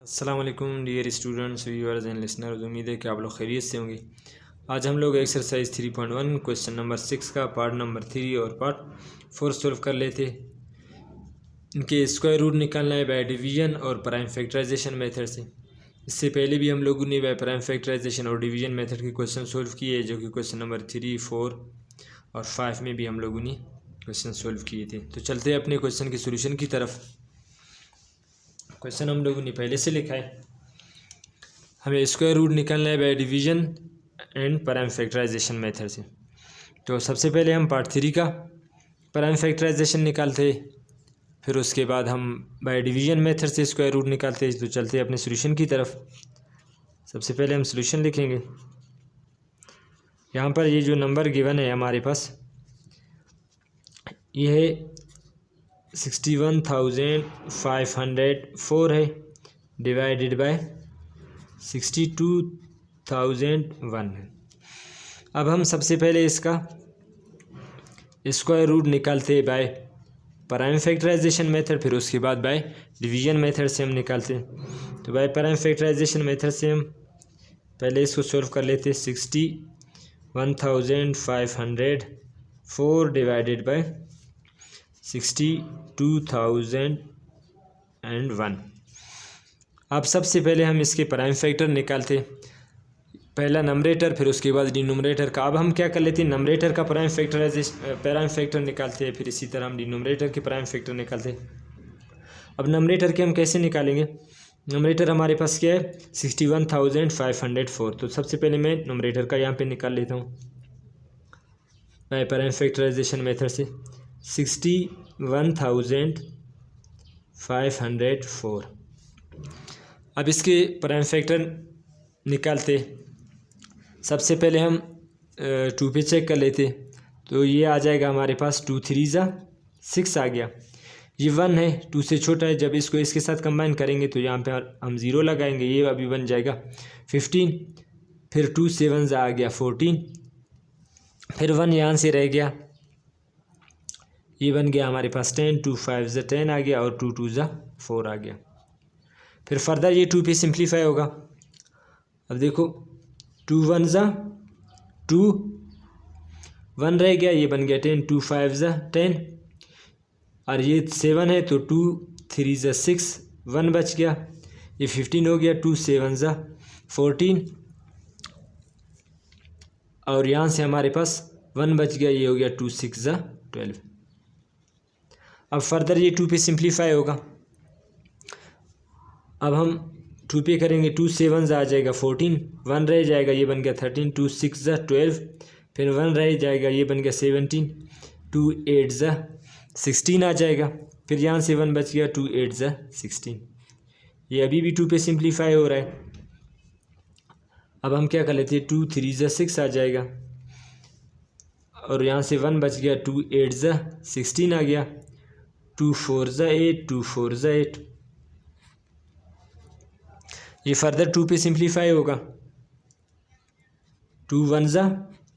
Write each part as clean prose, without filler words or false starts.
अस्सलाम वालेकुम dear students viewers and listeners. उम्मीद है कि आप लोग खैरियत से होंगे। आज हम लोग एक्सरसाइज 3.1 क्वेश्चन नंबर 6 का पार्ट नंबर 3 और पार्ट 4 सॉल्व कर लेते। इनके स्क्वायर रूट निकालना है बाय डिवीजन और प्राइम फैक्टराइजेशन मेथड से। इससे पहले भी हम लोगों ने बाय प्राइम फैक्टराइजेशन और डिवीजन मेथड के क्वेश्चन सॉल्व किए, जो कि क्वेश्चन नंबर 3, 4 और 5 में भी हम लोगों ने क्वेश्चन सॉल्व किए थे। तो चलते हैं अपने क्वेश्चन के सोल्यूशन की तरफ। क्वेश्चन हम लोगों ने पहले से लिखा है, हमें स्क्वायर रूट निकालना है by division and prime factorisation method से। तो सबसे पहले हम पार्ट 3 का प्राइम फैक्टराइजेशन निकालते, फिर उसके बाद हम बाय डिवीजन मेथड से स्क्वायर रूट निकालते। तो चलते हैं अपने सोल्यूशन की तरफ। सबसे पहले हम सोल्यूशन लिखेंगे। यहाँ पर ये जो नंबर गिवन है हमारे पास, ये है 61,504 है, डिवाइडेड बाय 62,001 है। अब हम सबसे पहले इसका स्क्वायर रूट निकालते हैं बाय प्राइम फैक्टराइजेशन मेथड, फिर उसके बाद बाय डिवीजन मेथड से हम निकालते हैं। तो बाय प्राइम फैक्टराइजेशन मेथड से हम पहले इसको सॉल्व कर लेते हैं। 61,504 डिवाइडेड बाय 62,001। अब सबसे पहले हम इसके प्राइम फैक्टर निकालते, पहला नंबरेटर फिर उसके बाद डिनोमिनेटर का। अब हम क्या कर लेते हैं, नंबरेटर का प्राइम फैक्टर निकालते हैं, फिर इसी तरह हम डिनोमिनेटर के प्राइम फैक्टर निकालते हैं। अब नंबरेटर के हम कैसे निकालेंगे, नंबरेटर हमारे पास क्या है 61,504। तो सबसे पहले मैं नंबरेटर का यहाँ पे निकाल लेता हूँ बाय प्राइम फैक्टराइजेशन मेथड से। 61,504। अब इसके प्राइम फैक्टर निकालते, सबसे पहले हम 2 पे चेक कर लेते। तो ये आ जाएगा हमारे पास 2 3 6 आ गया। ये 1 है, 2 से छोटा है। जब इसको इसके साथ कंबाइन करेंगे तो यहाँ पे हम 0 लगाएंगे, ये अभी बन जाएगा 15। फिर 2 7 आ गया 14, फिर 1 यहाँ से रह गया, ये बन गया हमारे पास 10। 2 5 10 आ गया और 2 2 4 आ गया। फिर फर्दर ये 2 पे सिंप्लीफाई होगा। अब देखो 2 1 2, 1 रह गया, ये बन गया 10। 2 5 10 और ये 7 है, तो 2 3 6, 1 बच गया, ये 15 हो गया। 2 7 14 और यहाँ से हमारे पास 1 बच गया, ये हो गया 2 6 12। अब फर्दर ये 2 पे सिंप्लीफाई होगा। अब हम 2 पे करेंगे, 2 7 आ जाएगा 14, 1 रह जाएगा, ये बन गया 13। 2 6 12, फिर 1 रह जाएगा, ये बन गया 17। 2 8 16 आ जाएगा, फिर यहाँ से 1 बच गया, 2 8 16। ये अभी भी 2 पे सिंप्लीफाई हो रहा है। अब हम क्या कर लेते हैं, 2 3 6 आ जाएगा और यहाँ से 1 बच गया, 2 8 16 आ गया। 2 4 8, 2 4 8। ये फर्दर 2 पे सिंप्लीफाई होगा। 2 1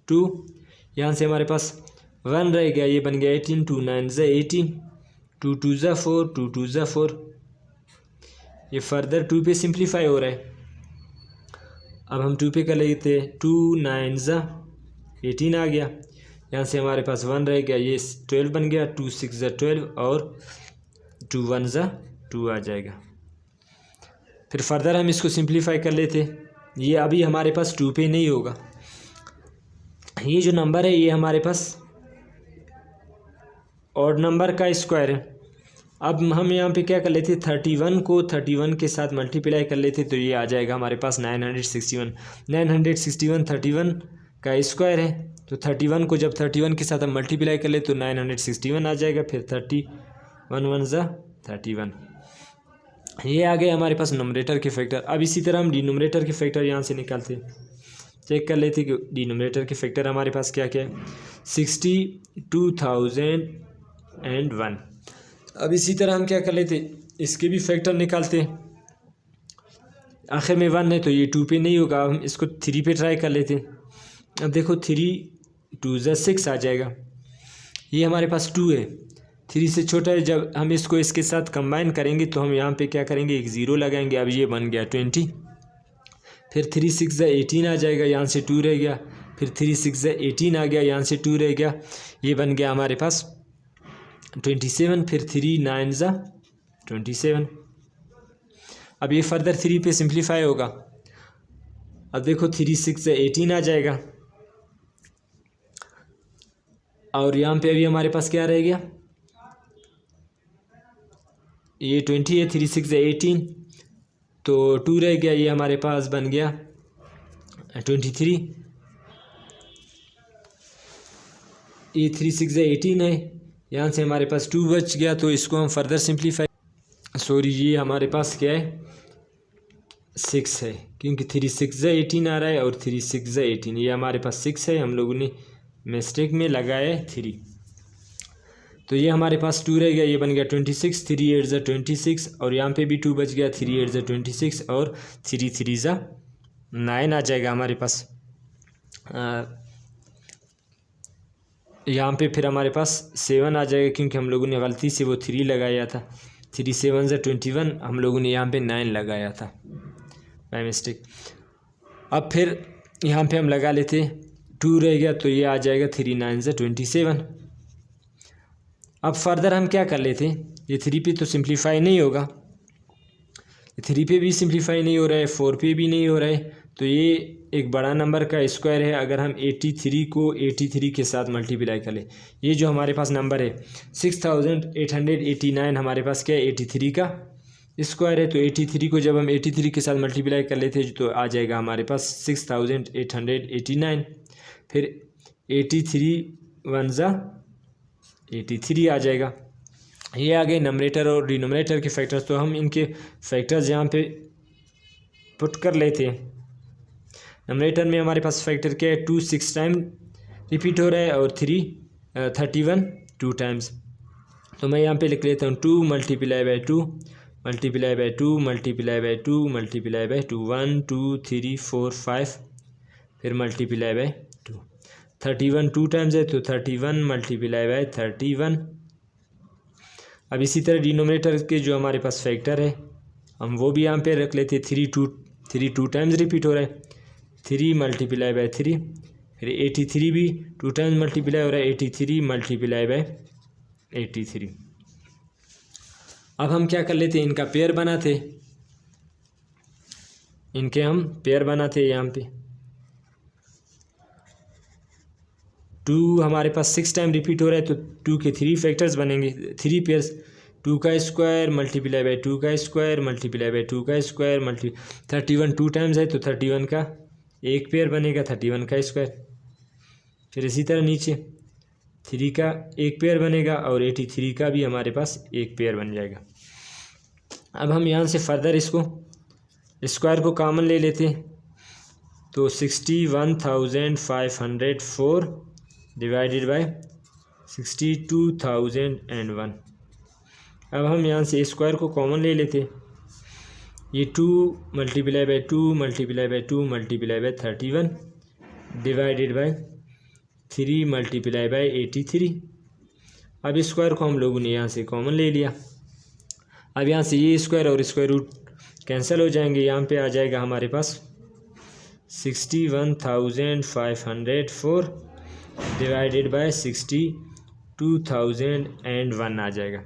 2, यहाँ से हमारे पास 1 रह गया, ये बन गया 18। 2 9 18, 2 2 4, 2 2 4। ये फर्दर 2 पे सिंप्लीफाई हो रहा है। अब हम 2 पे कर लेते हैं। 2 9 18 आ गया, यहाँ से हमारे पास 1 रह गया, ये 12 बन गया। 2 6 12 और 2 1 2 आ जाएगा। फिर फर्दर हम इसको सिंप्लीफाई कर लेते। ये अभी हमारे पास 2 पे नहीं होगा। ये जो नंबर है ये हमारे पास ऑड नंबर का स्क्वायर है। अब हम यहाँ पे क्या कर लेते, 31 को 31 के साथ मल्टीप्लाई कर लेते, तो ये आ जाएगा हमारे पास 961। 961 31 का स्क्वायर है, तो 31 को जब 31 के साथ हम मल्टीप्लाई कर ले तो 961 आ जाएगा। फिर 31 1 31। ये आ गए हमारे पास नोमरेटर के फैक्टर। अब इसी तरह हम डिनोमिनेटर के फैक्टर यहाँ से निकालते हैं। चेक कर लेते कि डिनोमिनेटर के फैक्टर हमारे पास क्या क्या है। 62,001। अब इसी तरह हम क्या कर लेते, इसके भी फैक्टर निकालते हैं। आखिर में 1 है तो ये 2 पे नहीं होगा, हम इसको 3 पे ट्राई कर लेते हैं। अब देखो 3 2 6 आ जाएगा, ये हमारे पास 2 है, 3 से छोटा है। जब हम इसको इसके साथ कंबाइन करेंगे तो हम यहाँ पे क्या करेंगे, एक ज़ीरो लगाएंगे। अब ये बन गया 20। फिर 3 6 18 आ जाएगा, यहाँ से 2 रह गया। फिर 3 6 18 आ गया, यहाँ से 2 रह गया। ये बन गया हमारे पास 27। फिर 3 9 27। अब ये फर्दर 3 पे सिंप्लीफाई होगा। अब देखो 3 6 18 आ जाएगा, और यहाँ पे अभी हमारे पास क्या रह गया, ये 20 है, 3 6 18 तो 2 रह गया। ये हमारे पास बन गया 23। ये 3 6 18 है, यहाँ से हमारे पास 2 बच गया। तो इसको हम फर्दर सिंप्लीफाई, सॉरी ये हमारे पास क्या है, 6 है, क्योंकि 3 6 18 आ रहा है और 3 6 18, ये हमारे पास 6 है, हम लोगों ने मिस्टेक में लगाया है 3। तो ये हमारे पास 2 रह गया, ये बन गया 26। 3 8 26, और यहाँ पे भी 2 बच गया, 3 8 26 और 3 3 9 आ जाएगा हमारे पास। यहाँ पे फिर हमारे पास 7 आ जाएगा, क्योंकि हम लोगों ने गलती से वो 3 लगाया था। 3 7 21, हम लोगों ने यहाँ पे 9 लगाया था बाय मिस्टेक। अब फिर यहाँ पे हम लगा लेते, 2 रह गया, तो ये आ जाएगा 3 9 27। अब फर्दर हम क्या कर लेते, ये 3 पे तो सिंप्लीफाई नहीं होगा, 3 पे भी सिंप्लीफाई नहीं हो रहा है, 4 पे भी नहीं हो रहा है। तो ये एक बड़ा नंबर का स्क्वायर है। अगर हम 83 को 83 के साथ मल्टीप्लाई कर ले, ये जो हमारे पास नंबर है 6889, हमारे पास क्या है, 83 का स्क्वायर है। तो 83 को जब हम 83 के साथ मल्टीप्लाई कर लेते हैं तो आ जाएगा हमारे पास 6889। फिर 83 1 83 आ जाएगा। ये आ गए नंबरेटर और डिनोमिनेटर के फैक्टर्स। तो हम इनके फैक्टर्स यहाँ पे पुट कर लेते हैं। नंबरेटर में हमारे पास फैक्टर क्या है, 2 6 टाइम रिपीट हो रहा है और 31 2 टाइम्स। तो मैं यहाँ पे लिख लेता हूँ 2 multiply by 2 multiply by 2 multiply by 2 multiply by 2, 1 2 3 4 5, फिर मल्टीप्लाई बाई 2। 31 2 टाइम्स है तो 31 मल्टीप्लाई बाई 31। अब इसी तरह डिनोमिनेटर के जो हमारे पास फैक्टर है हम वो भी यहाँ पे रख लेते। 3 2 टाइम्स रिपीट हो रहा है, 3 मल्टीप्लाई बाई 3। फिर 83 भी 2 टाइम्स मल्टीप्लाई हो रहा है, 83 मल्टीप्लाई बाई 83। अब हम क्या कर लेते हैं, इनका पेयर बनाते, इनके हम पेयर बनाते। यहाँ पे 2 हमारे पास 6 टाइम रिपीट हो रहा है तो 2 के 3 फैक्टर्स बनेंगे, 3 पेयर्स। 2 का स्क्वायर मल्टीप्लाई बाई 2 का स्क्वायर मल्टीप्लाई बाई 2 का स्क्वायर 31 2 टाइम्स है तो 31 का एक पेयर बनेगा, 31 का स्क्वायर। फिर इसी तरह नीचे 3 का एक पेयर बनेगा और 83 का भी हमारे पास एक पेयर बन जाएगा। अब हम यहाँ से फर्दर इसको स्क्वायर को कॉमन ले लेते हैं तो 61,504 डिवाइडेड बाय 62,001। अब हम यहाँ से स्क्वायर को कॉमन ले लेते, ये 2 multiply by 2 multiply by 2 multiply by 31 divided by 3 multiply by 83। अब स्क्वायर को हम लोगों ने यहाँ से कॉमन ले लिया। अब यहाँ से ये स्क्वायर और स्क्वायर रूट कैंसिल हो जाएंगे, यहाँ पे आ जाएगा हमारे पास 61,504 डिवाइडेड बाय 62,001 आ जाएगा।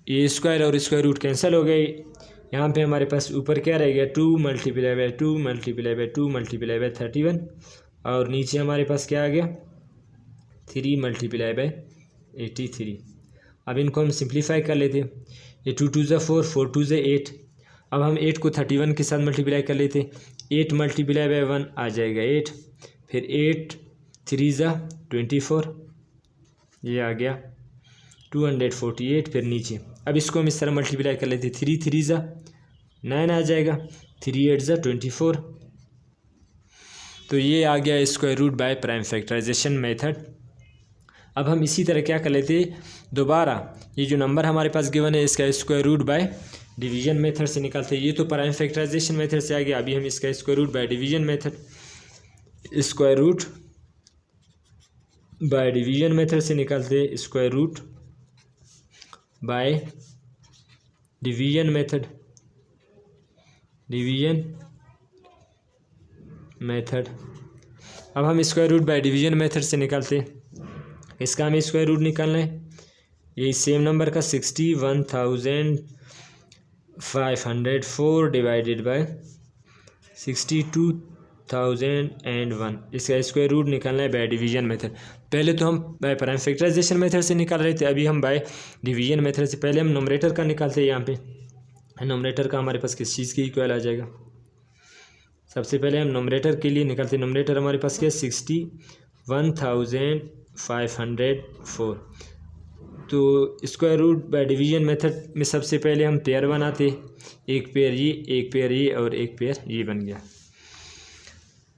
ये स्क्वायर और स्क्वायर रूट कैंसिल हो गए। यहाँ पे हमारे पास ऊपर क्या रह गया, 2 multiply by 2 multiply by 2 multiply by 31, और नीचे हमारे पास क्या आ गया, 3 मल्टीप्लाई बाई 83। अब इनको हम सिंप्लीफाई कर लेते, ये 2 2 4 4 2 8। अब हम 8 को 31 के साथ मल्टीप्लाई कर लेते, 8 मल्टीप्लाई बाई 1 आ जाएगा 8, फिर 8 3 24, ये आ गया 248। फिर नीचे अब इसको हम इस तरह मल्टीप्लाई कर लेते, 3 3 9 आ जाएगा, 3 8 24। तो ये आ गया square root by prime factorisation method. अब हम इसी तरह क्या कर लेते, दोबारा ये जो नंबर हमारे पास गिवन है इसका square root by division method से निकालते हैं। ये तो प्राइम फैक्टराइजेशन मेथड से आ गया, अभी हम इसका square root by division method, square root by division method से निकालते हैं square root by division method. अब हम square root by division method से निकालते हैं। इसका हमें स्क्वायर रूट निकालना है। यही सेम नंबर का 61,504 डिवाइडेड बाय 62,001, इसका स्क्वायर रूट निकालना है बाय डिवीजन मेथड। पहले तो हम बाय प्राइम फैक्टराइजेशन मेथड से निकाल रहे थे, अभी हम बाय डिवीजन मेथड से। पहले हम नोमरेटर का निकालते हैं। यहाँ पे नोमरेटर का हमारे पास किस चीज़ के इक्वल आ जाएगा। सबसे पहले हम नोमरेटर के लिए निकालते हैं। नोमरेटर हमारे पास क्या है 61,504। तो square root by division method में सबसे पहले हम पेयर बनाते, एक पेयर ये और एक पेयर ये बन गया।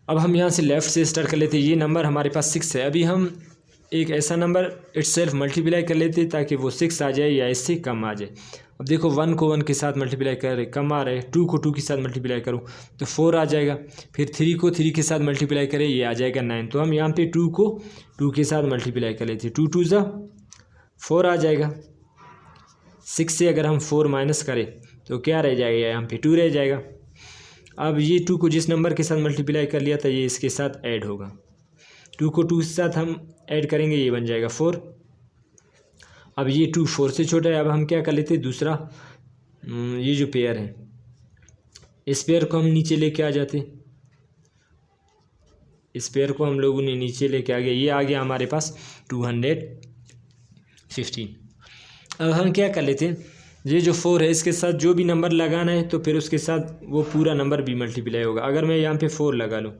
अब हम यहाँ से लेफ़्ट से स्टार्ट कर लेते। ये नंबर हमारे पास 6 है। अभी हम एक ऐसा नंबर इटसेल्फ मल्टीप्लाई कर लेते ताकि वो 6 आ जाए या इससे कम आ जाए। अब देखो 1 को 1 के साथ मल्टीप्लाई कर रहे, कम आ रहे। 2 को 2 के साथ मल्टीप्लाई करूँ तो 4 आ जाएगा। फिर 3 को 3 के साथ मल्टीप्लाई करें, ये आ जाएगा 9। तो हम यहाँ पे 2 को 2 के साथ मल्टीप्लाई कर लेते। 2 2 ज़ा 4 आ जाएगा। 6 से अगर हम 4 माइनस करें तो क्या रह जाएगा, यहाँ पे 2 रह जाएगा। अब ये 2 को जिस नंबर के साथ मल्टीप्लाई कर लिया था ये इसके साथ ऐड होगा। 2 को 2 के साथ हम ऐड करेंगे, ये बन जाएगा 4। अब ये 2 4 से छोटा है। अब हम क्या कर लेते हैं, दूसरा ये जो पेयर है इस पेयर को हम नीचे लेके आ जाते। इस पेयर को हम लोगों ने नीचे लेके आ गया। ये आ गया हमारे पास 215। अब हम क्या कर लेते हैं, ये जो 4 है इसके साथ जो भी नंबर लगाना है तो फिर उसके साथ वो पूरा नंबर भी मल्टीप्लाई होगा। अगर मैं यहाँ पे 4 लगा लूँ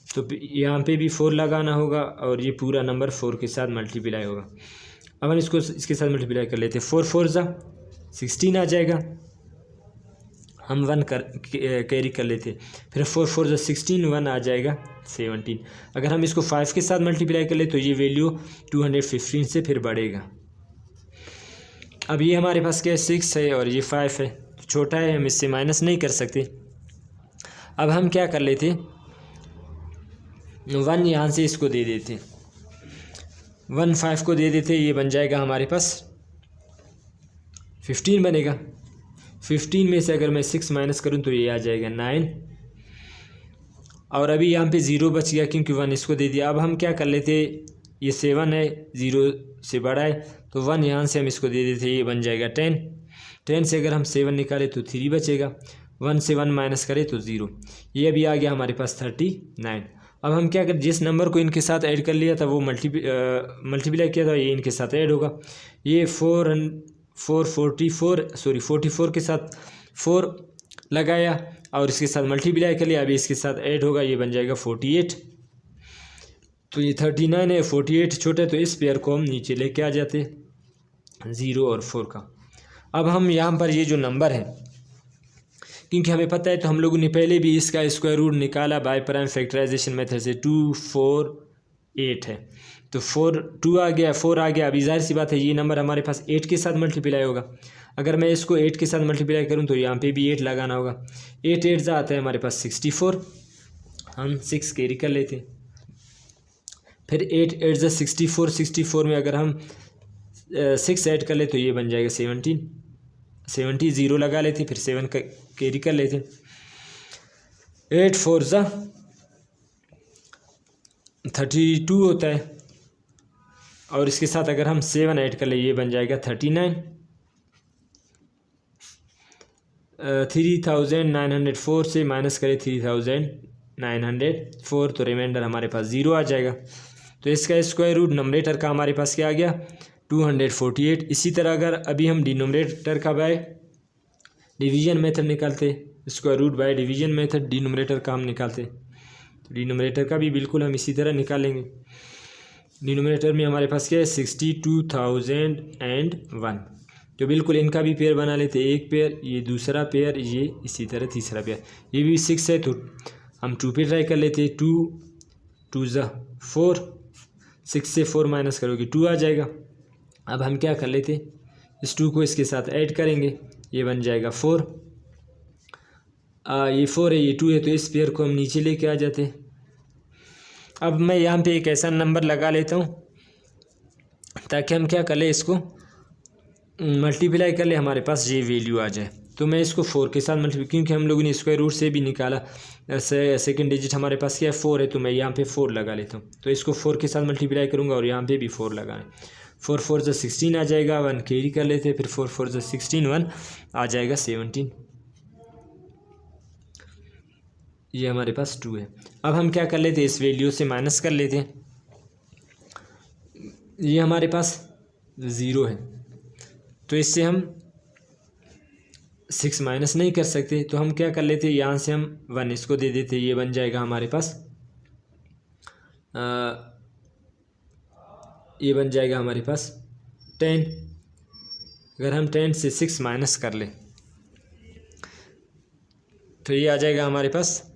तो यहाँ पे भी 4 लगाना होगा और ये पूरा नंबर 4 के साथ मल्टीप्लाई होगा। अब हम इसको इसके साथ मल्टीप्लाई कर लेते हैं। 4 4 ज़ा 16 आ जाएगा। हम 1 कैरी कर लेते। फिर 4 4 ज़ा 16, 1 आ जाएगा 17। अगर हम इसको 5 के साथ मल्टीप्लाई कर ले तो ये वैल्यू 215 से फिर बढ़ेगा। अब ये हमारे पास क्या है 6 है और ये 5 है, तो छोटा है, हम इससे माइनस नहीं कर सकते। अब हम क्या कर लेते, 1 यहाँ से इसको दे देते, 1 5 को दे देते, ये बन जाएगा हमारे पास 15 बनेगा। 15 में से अगर मैं 6 माइनस करूँ तो ये आ जाएगा 9। और अभी यहाँ पे 0 बच गया क्योंकि 1 इसको दे दिया। अब हम क्या कर लेते, ये 7 है, 0 से बड़ा है तो 1 यहाँ से हम इसको दे देते, ये बन जाएगा 10। 10 से अगर हम 7 निकालें तो 3 बचेगा। 1 से 1 माइनस करें तो 0। ये अभी आ गया हमारे पास 39। अब हम क्या करें, जिस नंबर को इनके साथ ऐड कर लिया था वो मल्टीप्लाई किया था, ये इनके साथ ऐड होगा। ये 44 के साथ 4 लगाया और इसके साथ मल्टीप्लाई कर लिया, अभी इसके साथ ऐड होगा, ये बन जाएगा 48। तो ये 39 है, 48 छोटा है, तो इस पेयर को हम नीचे लेके आ जाते 0 और 4 का। अब हम यहाँ पर ये जो नंबर है, क्योंकि हमें पता है तो हम लोगों ने पहले भी इसका स्क्वायर रूट निकाला बाय प्राइम फैक्टराइजेशन मेथड से। 2 4 8 है तो 2 आ गया, 4 आ गया। अभी जाहिर सी बात है ये नंबर हमारे पास 8 के साथ मल्टीप्लाई होगा। अगर मैं इसको 8 के साथ मल्टीप्लाई करूं तो यहाँ पे भी 8 लगाना होगा। 8 8 जा आता है हमारे पास 64, हम 6 कैरी कर लेते। फिर 8 8 जा 64, 64 में अगर हम 6 ऐड कर ले तो ये बन जाएगा 70, 0 लगा लेते, फिर 7 का कैरी कर लेते। 8 4 जा 32 होता है और इसके साथ अगर हम 7 ऐड कर ले ये बन जाएगा 39। 3904 से माइनस करें 3904 तो रिमाइंडर हमारे पास 0 आ जाएगा। तो इसका स्क्वायर रूट नंबरेटर का हमारे पास क्या आ गया 248। इसी तरह अगर अभी हम डिनोमिनेटर का बाय डिवीजन मेथड निकालते, square root by division method denominator का हम निकालते, तो डिनोमिनेटर का भी बिल्कुल हम इसी तरह निकालेंगे। डिनोमिनेटर में हमारे पास क्या है 62,001, तो बिल्कुल इनका भी पेयर बना लेते, एक पेयर, ये दूसरा पेयर, ये इसी तरह तीसरा पेयर। ये भी 6 है तो हम 2 पे ट्राई कर लेते। 2 2 जा 4, 6 से 4 माइनस करोगे 2 आ जाएगा। अब हम क्या कर लेते, इस 2 को इसके साथ ऐड करेंगे, ये बन जाएगा 4। ये 4 है, ये 2 है, तो इस पेयर को हम नीचे लेके आ जाते। अब मैं यहाँ पे एक ऐसा नंबर लगा लेता हूँ ताकि हम क्या कर ले, इसको मल्टीप्लाई कर ले हमारे पास ये वैल्यू आ जाए। तो मैं इसको 4 के साथ मल्टीप्लाई, क्योंकि हम लोगों ने स्क्वायर रूट से भी निकाला, सेकंड डिजिट हमारे पास क्या है 4 है, तो मैं यहाँ पे 4 लगा लेता हूँ। तो इसको 4 के साथ मल्टीप्लाई करूँगा और यहाँ पे भी 4 लगाना। 4 4 जो 16 आ जाएगा, 1 कैरी कर लेते हैं, फिर 4 4 जो 16, 1 आ जाएगा 17। ये हमारे पास 2 है। अब हम क्या कर लेते हैं, इस वैल्यू से माइनस कर लेते हैं। ये हमारे पास 0 है, तो इससे हम 6 माइनस नहीं कर सकते, तो हम क्या कर लेते हैं, यहाँ से हम 1 इसको दे देते, ये बन जाएगा हमारे पास ये बन जाएगा हमारे पास 10। अगर हम 10 से 6 माइनस कर ले तो ये आ जाएगा हमारे पास,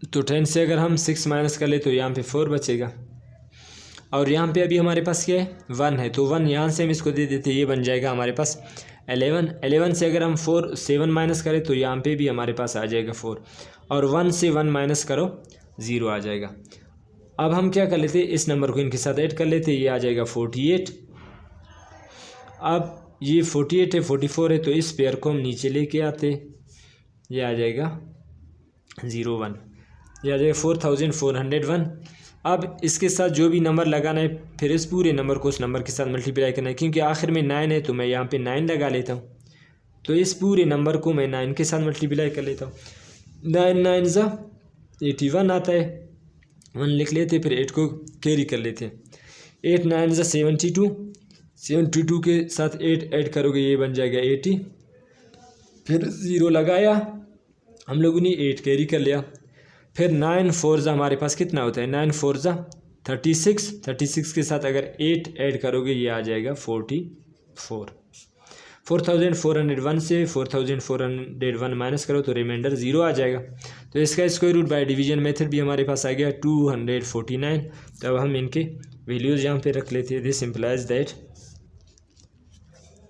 तो 10 से अगर हम 6 माइनस कर ले तो यहाँ पे 4 बचेगा, और यहाँ पे अभी हमारे पास क्या है 1 है, तो 1 यहाँ से हम इसको दे देते, ये बन जाएगा हमारे पास 11। 11 से अगर हम 7 माइनस करें तो यहाँ पे भी हमारे पास आ जाएगा 4, और 1 से 1 माइनस करो 0 आ जाएगा। अब हम क्या कर लेते, इस नंबर को इनके साथ ऐड कर लेते, ये आ जाएगा 48। अब ये 48 है, 44 है, तो इस पेयर को हम नीचे लेके आते, ये आ जाएगा 0 1, ये आ जाएगा 4401। अब इसके साथ जो भी नंबर लगाना है, फिर इस पूरे नंबर को उस नंबर के साथ मल्टीप्लाई करना है, क्योंकि आखिर में 9 है, तो मैं यहाँ पे 9 लगा लेता हूँ। तो इस पूरे नंबर को मैं 9 के साथ मल्टीप्लाई कर लेता हूँ। 9 9 ज़ा 81 आता है, 1 लिख लेते, फिर 8 को कैरी कर लेते हैं। 8 9 ज़ा 72, 72 के साथ 8 ऐड करोगे, ये बन जाएगा 80, फिर 0 लगाया हम लोगों ने, 8 कैरी कर लिया, फिर 9 4 ज़ा हमारे पास कितना होता है, 9 4 ज़ा 36, 36 के साथ अगर 8 ऐड करोगे ये आ जाएगा 44। 4401 से 4401 माइनस करो तो रिमाइंडर 0 आ जाएगा। तो इसका square root by division method भी हमारे पास आ गया 249। तो अब हम इनके वैल्यूज़ यहाँ पे रख लेते हैं। This implies that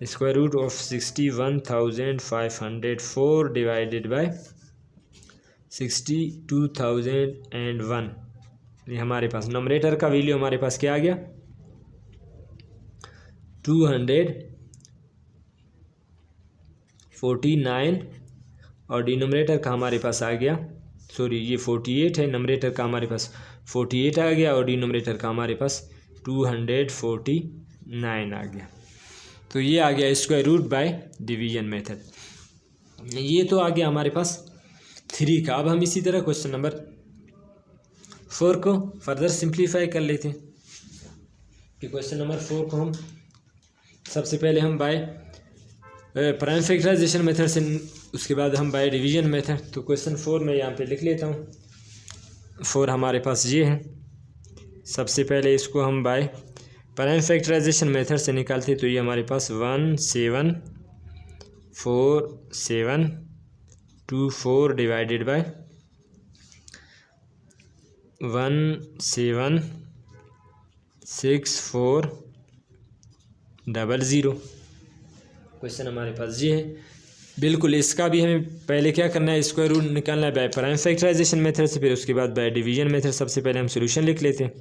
square root of 61,504 divided by 62,001, ये हमारे पास नंबरेटर का वैल्यू हमारे पास क्या आ गया 249, और डिनोमिनेटर का हमारे पास आ गया, सॉरी ये 48 है, नंबरेटर का हमारे पास 48 आ गया और डिनोमिनेटर का हमारे पास 249 आ गया। तो ये आ गया square root by division method. ये तो आ गया हमारे पास 3 का। अब हम इसी तरह क्वेश्चन नंबर 4 को फर्दर सिंप्लीफाई कर लेते हैं कि क्वेश्चन नंबर 4 को हम सबसे पहले हम बाय प्राइम फैक्टराइजेशन मेथड से, उसके बाद हम बाय डिवीजन मेथड। तो क्वेश्चन 4 में यहाँ पे लिख लेता हूँ। 4 हमारे पास ये है। सबसे पहले इसको हम बाय प्राइम फैक्टराइजेशन मेथड से निकालते, तो ये हमारे पास 174724 डिवाइडेड बाय 176400। क्वेश्चन हमारे पास ये है। बिल्कुल इसका भी हमें पहले क्या करना है, स्क्वायर रूट निकालना है बाय प्राइम फैक्टराइजेशन मेथड से, फिर उसके बाद बाय डिवीजन मेथड। सबसे पहले हम सॉल्यूशन लिख लेते हैं।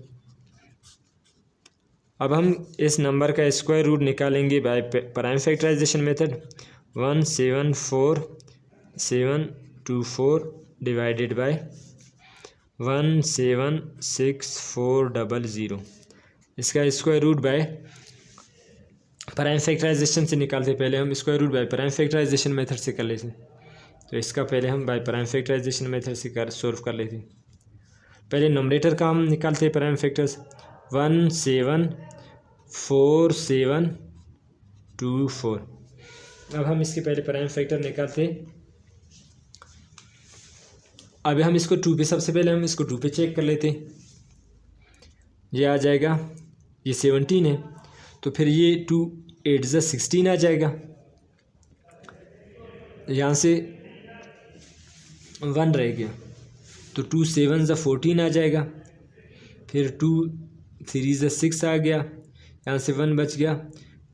अब हम इस नंबर का स्क्वायर रूट निकालेंगे by prime factorisation method. 174724 divided by 176400। इसका square root by prime factorization से निकालते, पहले हम square root by prime factorisation method से कर लेते। तो इसका पहले हम बाय प्राइम फैक्टराइजेशन मेथड से सॉल्व कर लेते। पहले नंबरेटर का हम निकालते प्राइम फैक्टर्स 174724। अब हम इसके पहले प्राइम फैक्टर निकालते। अब हम इसको 2 पे, सबसे पहले हम इसको 2 पे चेक कर लेते। ये आ जाएगा, ये 17 है, तो फिर ये 2 8 ज़ा 16 आ जाएगा। यहाँ से 1 रह गया, तो 2 7 ज़ा 14 आ जाएगा। फिर 2 3 ज़ा 6 आ गया, यहाँ से 1 बच गया।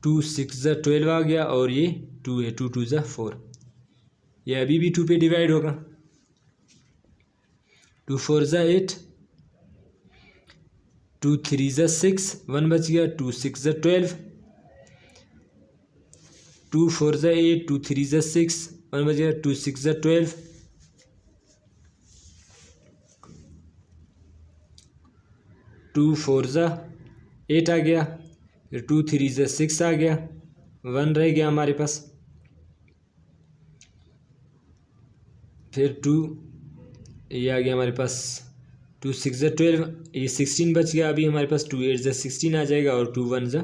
2 6 ज़ा 12 आ गया, और ये 2 है, 2 2 ज़ा 4। ये अभी भी 2 पे डिवाइड होगा। 2 4 ज़ा 8, 2 3 ज़ा 6, 1 बच गया, 2 6 ज़ा 12, 2 4 ज़ा 8, 2 3 ज़ा 6, 1 बच गया, 2 6 ज़ा 12, 2 4 ज़ा 8 आ गया, फिर 2 3 ज़ा 6 आ गया, 1 रह गया हमारे पास, फिर 2 ये आ गया हमारे पास, 2 6 ज़ा 12, ये 16 बच गया अभी हमारे पास, 2 8 ज़ा 16 आ जाएगा और 2 1 ज़ा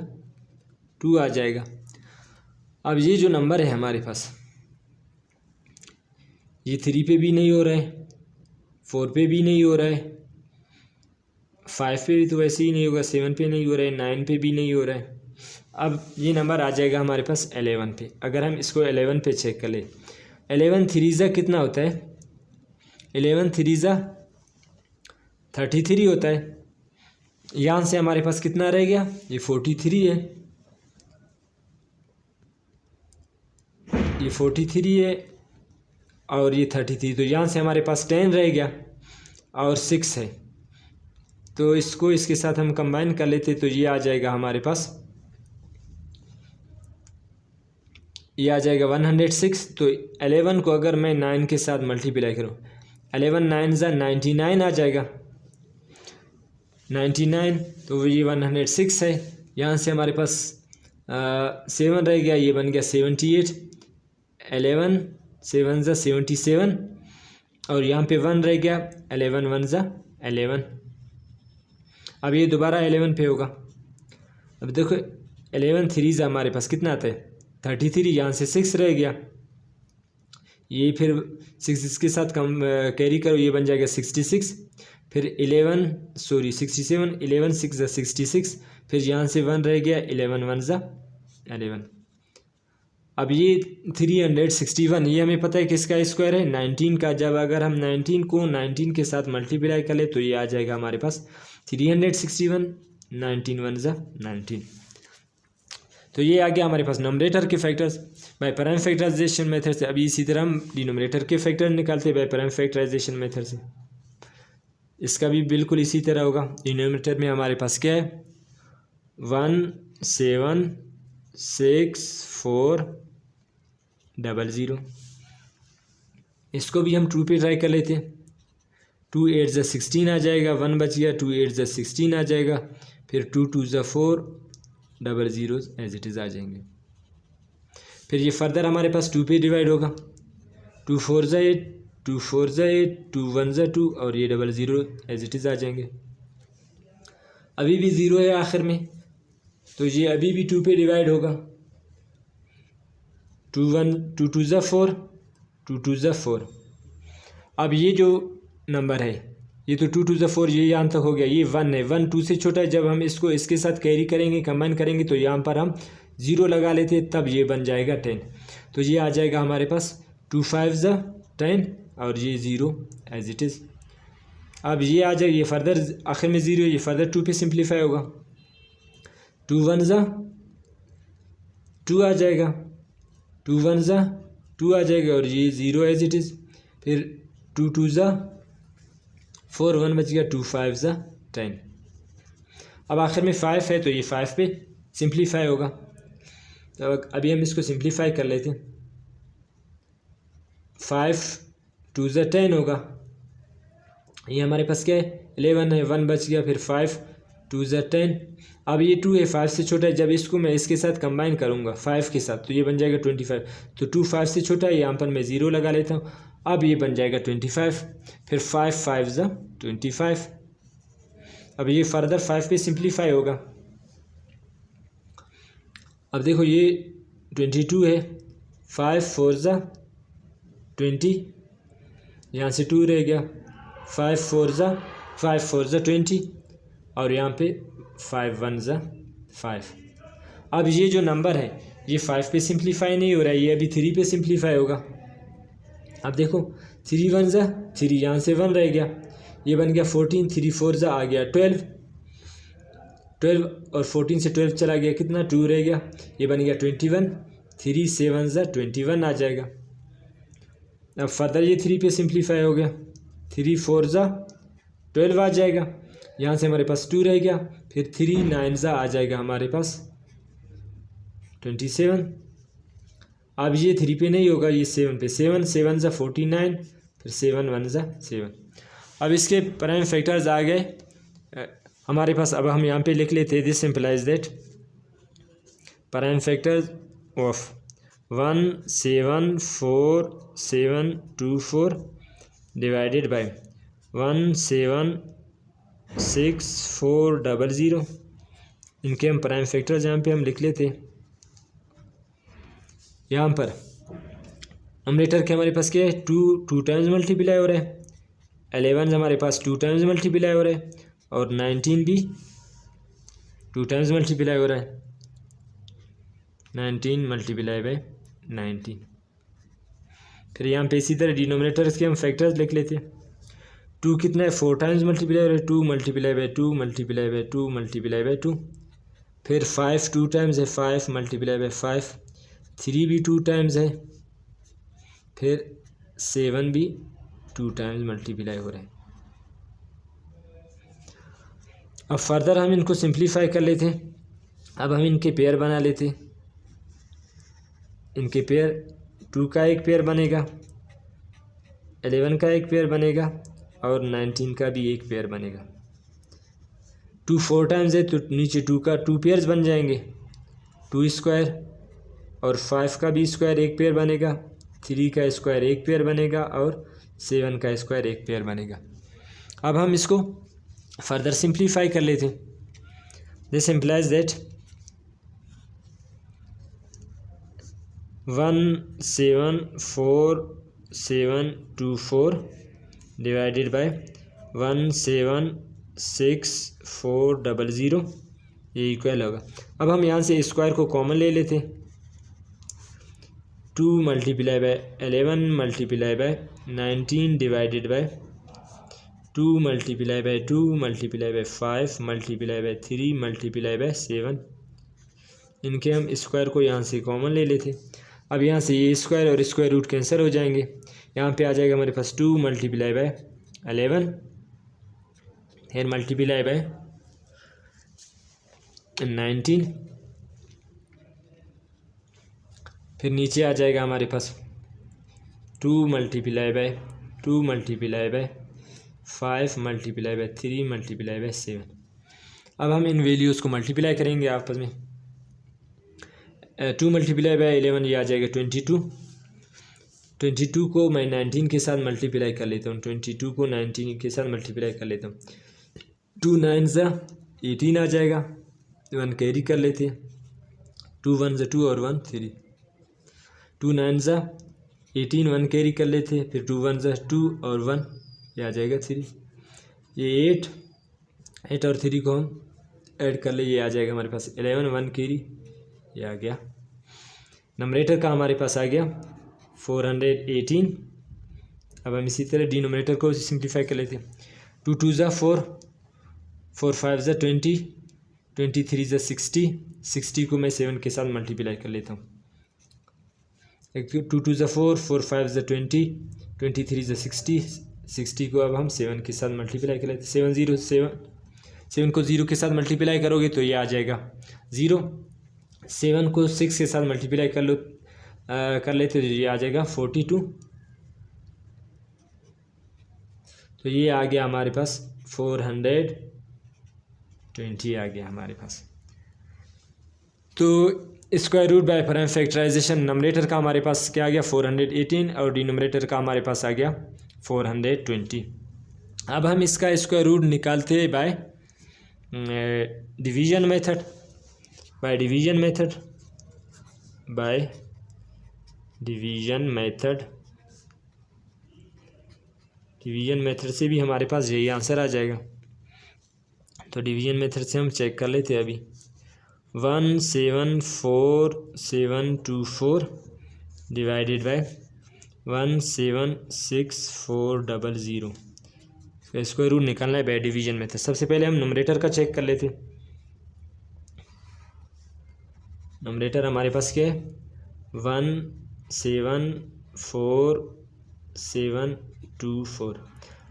2 आ जाएगा। अब ये जो नंबर है हमारे पास, ये 3 पे भी नहीं हो रहा है, 4 पे भी नहीं हो रहा है, 5 पे भी तो वैसे ही नहीं होगा, 7 पे नहीं हो रहा है, 9 पे भी नहीं हो रहा है। अब ये नंबर आ जाएगा हमारे पास 11 पे। अगर हम इसको 11 पे चेक कर ले, 11 3 ज़ा कितना होता है, 11 3 ज़ा 33 होता है। यहाँ से हमारे पास कितना रह गया, ये 43 है, ये 43 है और ये 33, तो यहाँ से हमारे पास 10 रह गया और 6 है, तो इसको इसके साथ हम कंबाइन कर लेते तो ये आ जाएगा हमारे पास, ये आ जाएगा 106। तो 11 को अगर मैं 9 के साथ मल्टीप्लाई करूँ, 11 9 ज़ा 99 आ जाएगा, 99, तो ये 106 है। यहाँ से हमारे पास 7 रह गया, ये बन गया 78, 11 7 ज़ा 77 और यहाँ पे 1 रह गया, 11 1 ज़ा 11। अब ये दोबारा 11 पे होगा। अब देखो 11 3 ज़ा हमारे पास कितना आता है, 33, यहाँ से 6 रह गया, ये फिर 6 इसके साथ कम कैरी करो, ये बन जाएगा 66, फिर 67, 11 6 ज़ा 66, फिर यहाँ से 1 रह गया, 11 1 ज़ा 11। अब ये 361, ये हमें पता है किसका स्क्वायर है, 19 का। जब अगर हम 19 को 19 के साथ मल्टीप्लाई कर ले तो ये आ जाएगा हमारे पास 361, 19 1 ज़ा 19। तो ये आ गया हमारे पास नंबरेटर के factors by prime factorisation method से। अभी इसी तरह हम डिनोमिनेटर के फैक्टर निकालते बाय प्राइम फैक्टराइजेशन मेथड से। इसका भी बिल्कुल इसी तरह होगा। डिनोमिनेटर में हमारे पास क्या है, 1 7 6 4 0 0। इसको भी हम 2 पे ट्राई कर लेते हैं। 2 8 ज़ा 16 आ जाएगा, 1 बच गया, 2 8 ज़ा 16 आ जाएगा, फिर 2 2 ज़ा 4, 0 0 एज इट इज़ आ जाएंगे। फिर ये फर्दर हमारे पास 2 पे डिवाइड होगा, 2 4 ज़ा 8, 2 4 ज़ा 8, 2 1 ज़ा 2 और ये 0 0 एज इट इज़ आ जाएंगे। अभी भी 0 है आखिर में, तो ये अभी भी 2 पे डिवाइड होगा, 2 2 ज़ा 4, 2 2 ज़ा 4। अब ये जो नंबर है ये तो 2 2 ज़ा 4, ये यहाँ तक हो गया, ये 1 है, 1 2 से छोटा है। जब हम इसको इसके साथ कैरी करेंगे, कंबाइन करेंगे तो यहाँ पर हम 0 लगा लेते हैं, तब ये बन जाएगा 10। तो ये आ जाएगा हमारे पास 2 5 ज़ा 10 और ये 0 एज इट इज़। अब ये आ जाए, ये फर्दर आखिर में 0, ये फर्दर 2 पे सिंप्लीफाई होगा, 2 1 ज़ा 2 आ जाएगा, 2 1 ज़ा 2 आ जाएगा और ये 0 एज इट इज़। फिर 2 2 ज़ा 4, 1 बच गया, 2 5 ज़ा 10। अब आखिर में 5 है तो ये 5 पे सिंप्लीफाई होगा। तो अभी हम इसको सिंप्लीफाई कर लेते हैं। 5 2 ज़ा 10 होगा, ये हमारे पास क्या है, 11 है, 1 बच गया, फिर 5 2 ज़ा 10। अब ये 2 है, 5 से छोटा है। जब इसको मैं इसके साथ कंबाइन करूँगा 5 के साथ तो ये बन जाएगा 25। तो 2 5 से छोटा है, यहाँ पर मैं 0 लगा लेता हूँ। अब ये बन जाएगा 25, फिर 5 5 ज़ा 25। अब ये फर्दर 5 पे सिंप्लीफाई होगा। अब देखो ये 22 है, 5 4 ज़ा 20, यहाँ से 2 रह गया, 5 4 ज़ा 20 और यहाँ पे 5 1 ज़ा 5। अब ये जो नंबर है ये 5 पे सिंप्लीफाई नहीं हो रहा है, ये अभी 3 पे सिंप्लीफाई होगा। अब देखो 3 1 ज़ा 3, यहाँ से 1 रह गया, ये बन गया 14, 3 4 ज़ा आ गया 12 और 14 से 12 चला गया, कितना 2 रह गया, ये बन गया 21, 3 7 ज़ा 21 आ जाएगा। अब फर्दर ये 3 पे सिंप्लीफाई हो गया, 3 4 ज़ा 12 आ जाएगा, यहाँ से हमारे पास 2 रह गया, फिर 3 9 ज़ा आ जाएगा हमारे पास 27। अब ये 3 पे नहीं होगा, ये 7 पे, 7 7 ज़ा 49, फिर 7 1 ज़ा 7। अब इसके प्राइम फैक्टर्स आ गए हमारे पास। अब हम यहाँ पे लिख लेते हैं, this सिंपलाइज that prime factors of 1 7 4 7 2 4 divided by 1 7 6 4 0 0। इनके हम प्राइम फैक्टर्स यहाँ पे हम लिख लेते हैं। यहाँ पर नंबरेटर के हमारे पास क्या है, 2 टाइम्स मल्टीप्लाई हो रहा है, 11 हमारे पास 2 टाइम्स मल्टीप्लाई हो रहा है, और 19 भी 2 टाइम्स मल्टीप्लाई हो रहा है, 19 मल्टीप्लाई बाय 19। फिर यहाँ पे इसी तरह डिनोमिनेटर्स के हम फैक्टर्स लिख लेते हैं। 2 कितना है, 4 टाइम्स मल्टीप्लाई हो रहा है, 2 multiply by 2 multiply by 2 multiply by 2। फिर 5 2 टाइम्स है, 5 मल्टीप्लाई बाय 5। 3 भी 2 टाइम्स है, फिर 7 भी 2 टाइम्स मल्टीप्लाई हो रहे हैं। अब फर्दर हम इनको सिंप्लीफाई कर लेते हैं। अब हम इनके पेयर बना लेते हैं। इनके पेयर 2 का एक पेयर बनेगा, 11 का एक पेयर बनेगा, और 19 का भी एक पेयर बनेगा। 2 4 टाइम्स है तो नीचे 2 का 2 पेयर्स बन जाएंगे, 2 स्क्वायर, और 5 का भी स्क्वायर एक पेयर बनेगा, 3 का स्क्वायर एक पेयर बनेगा, और 7 का स्क्वायर एक पेयर बनेगा। अब हम इसको फर्दर सिंप्लीफाई कर लेते हैं। This implies that 1 7 4 7 2 4 divided by 1 7 6 4 0 0, ये इक्वल होगा। अब हम यहाँ से स्क्वायर को कॉमन ले लेते हैं। 2 multiply by 11 multiply by 19 divided by 2 multiply by 2 multiply by 5 multiply by 3 multiply by 7। इनके हम स्क्वायर को यहाँ से कॉमन ले लेते। अब यहाँ से ये स्क्वायर और स्क्वायर रूट कैंसिल हो जाएंगे। यहाँ पे आ जाएगा हमारे पास 2 मल्टीप्लाई बाय 11 फिर मल्टीप्लाई बाय 19, फिर नीचे आ जाएगा हमारे पास 2 multiply by 2 multiply by 5 multiply by 3 multiply by 7। अब हम इन वैल्यूज़ को मल्टीप्लाई करेंगे आपस में। 2 मल्टीप्लाई बाय 11 ये आ जाएगा 22। 22 को मैं 19 के साथ मल्टीप्लाई कर लेता हूँ, 22 को 19 के साथ मल्टीप्लाई कर लेता हूँ। 2 9 ज़ा 18 आ जाएगा, 1 कैरी कर लेते हैं, 2 1 ज़ा 2 और 1 3। 2 9 ज़ा 18, 1 कैरी कर लेते हैं, फिर 2 1 ज़ा 2 और 1, ये आ जाएगा 3। ये 8 और 3 को हम ऐड कर ले, ये आ जाएगा हमारे पास 11, 1 कैरी, ये आ गया। नंबरेटर का हमारे पास आ गया 418। अब हम इसी तरह डिनोमिनेटर को सिंप्लीफाई कर लेते हैं। 2 2 ज़ा 4, 4 5 ज़ा 20, 23 ज़ा 60, 60 को मैं 7 के साथ मल्टीप्लाई कर लेता हूँ। 2 2 ज़ा 4, 4 5 ज़ा 20, 23 ज़ा 60, 60 को अब हम 7 के साथ मल्टीप्लाई कर लेते हैं। 7 को 0 के साथ मल्टीप्लाई करोगे तो ये आ जाएगा 0। 7 को 6 के साथ मल्टीप्लाई कर लेते तो ये आ जाएगा 42। तो ये आ गया हमारे पास 420 आ गया हमारे पास। तो square root by prime factorization numerator का हमारे पास क्या आ गया 418 और डिनोमिनेटर का हमारे पास आ गया 420। अब हम इसका स्क्वायर रूट निकालते हैं bye division method. Bye division method से भी हमारे पास यही आंसर आ जाएगा। तो डिवीजन मेथड से हम चेक कर लेते हैं अभी। 174,724 डिवाइडेड बाय 176,400। स्क्वायर रूट निकालना है बाय डिवीजन मेथड। सबसे पहले हम नंबरेटर का चेक कर लेते हैं। नंबरेटर हमारे पास क्या है 174,724।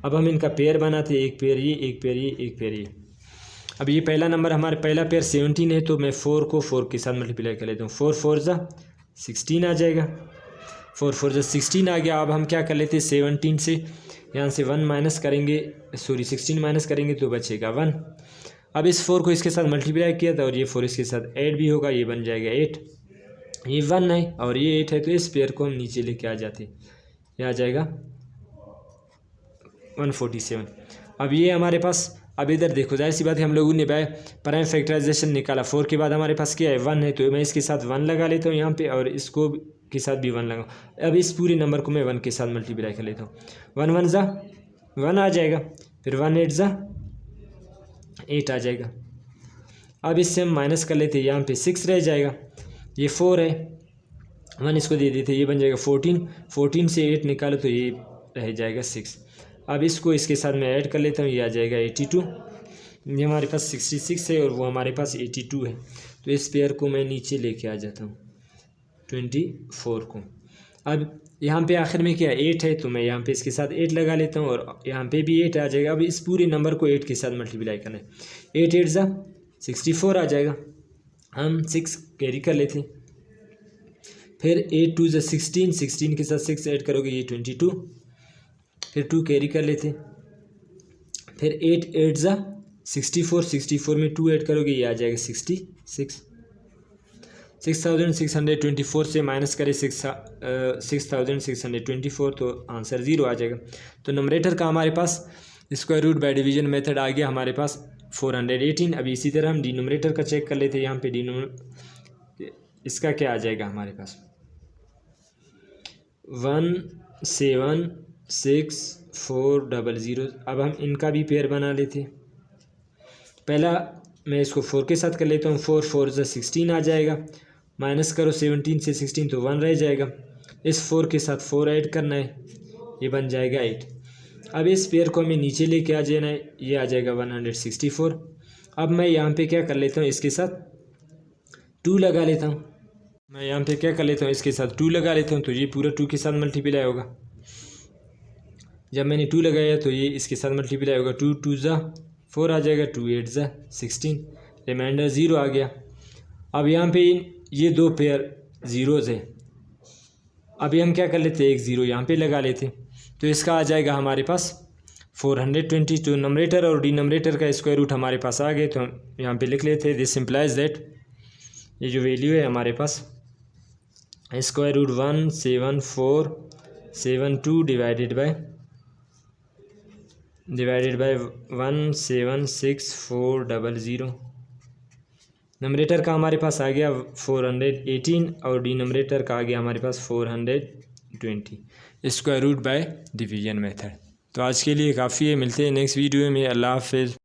अब हम इनका पेयर बनाते, एक पेयर ये, एक पेयर ये, एक पेयर ये। अब ये पहला नंबर हमारे पहला पेयर 17 है, तो मैं 4 को 4 के साथ मल्टीप्लाई कर लेता हूँ। 4 4 ज़ा 16 आ जाएगा, 4 4 ज़ा 16 आ गया। अब हम क्या कर लेते हैं, 17 से यहाँ से 1 माइनस करेंगे, सॉरी 16 माइनस करेंगे तो बचेगा 1। अब इस 4 को इसके साथ मल्टीप्लाई किया था और ये 4 इसके साथ ऐड भी होगा, ये बन जाएगा 8। ये 1 है और ये 8 है, तो इस पेयर को हम नीचे लेके आ जाते, ये आ जाएगा 147। अब ये हमारे पास, अब इधर देखो जाहिर सी बात है हम लोगों ने प्राइम फैक्टराइजेशन निकाला। 4 के बाद हमारे पास क्या है, 1 है, तो मैं इसके साथ 1 लगा लेता हूँ यहाँ पे और इसको के साथ भी 1 लगा। अब इस पूरे नंबर को मैं 1 के साथ मल्टीप्लाई कर लेता हूँ। 1 1 ज़ा 1 आ जाएगा, फिर 1 8 ज़ा 8 आ जाएगा। अब इससे हम माइनस कर लेते हैं, यहाँ पे 6 रह जाएगा, ये 4 है, 1 इसको दे देते, ये बन जाएगा 14। 14 से 8 निकालो तो ये रह जाएगा 6। अब इसको इसके साथ मैं ऐड कर लेता हूँ, ये आ जाएगा 82। ये हमारे पास 66 है और वो हमारे पास 82 है, तो इस पेयर को मैं नीचे लेके आ जाता हूँ 24 को। अब यहाँ पे आखिर में क्या 8 है, तो मैं यहाँ पे इसके साथ 8 लगा लेता हूँ और यहाँ पे भी 8 आ जाएगा। अब इस पूरे नंबर को 8 के साथ मल्टीप्लाई करना है, 8 8 ज़ा 64 आ जाएगा, हम 6 कैरी कर लेते हैं। फिर 8 2 ज़ा 16, 16 के साथ 6 ऐड करोगे ये 22, फिर 2 कैरी कर लेते। फिर 8 8 ज़ा 64, 64 में 2 ऐड करोगे ये आ जाएगा 66। 6624 से माइनस करें 6624 तो आंसर 0 आ जाएगा। तो नंबरेटर का हमारे पास square root by division method आ गया हमारे पास 418। अब इसी तरह हम डिनोमिनेटर का चेक कर लेते हैं। यहाँ पे इसका क्या आ जाएगा हमारे पास 17640। अब हम इनका भी पेयर बना लेते हैं। पहला मैं इसको 4 के साथ कर लेता हूँ, 4 4 ज़ा 16 आ जाएगा, माइनस करो 17 से 16 तो 1 रह जाएगा, इस 4 के साथ 4 ऐड करना है, ये बन जाएगा 8। अब इस पेयर को हमें नीचे लेके आ जाना है, ये आ जाएगा 164। अब मैं यहाँ पे क्या कर लेता हूँ, इसके साथ 2 लगा लेता हूँ। मैं यहाँ पे क्या कर लेता हूँ, इसके साथ 2 लगा लेता हूँ, तो ये पूरा 2 के साथ मल्टीप्लाई होगा। जब मैंने 2 लगाया तो ये इसके साथ मल्टीप्लाई होगा, 2 2 ज़ा 4 आ जाएगा, 2 8 ज़ा 16, रिमाइंडर 0 आ गया। अब यहाँ पे ये 2 पेयर ज़ीरोज़ है, अभी हम क्या कर लेते हैं, एक 0 यहाँ पे लगा लेते, तो इसका आ जाएगा हमारे पास 420। तो नंबरेटर और डिनोमिनेटर का स्क्वायर रूट हमारे पास आ गए, तो हम यहाँ पे लिख लेते हैं दिस इम्प्लाइज दैट ये जो वैल्यू है हमारे पास square root 17472 divided by 17640। Numerator का हमारे पास आ गया 418 और डिनोमिनेटर का आ गया हमारे पास 420 square root by division method. तो आज के लिए काफ़ी है, मिलते हैं नेक्स्ट वीडियो में। अल्लाह हाफिज़।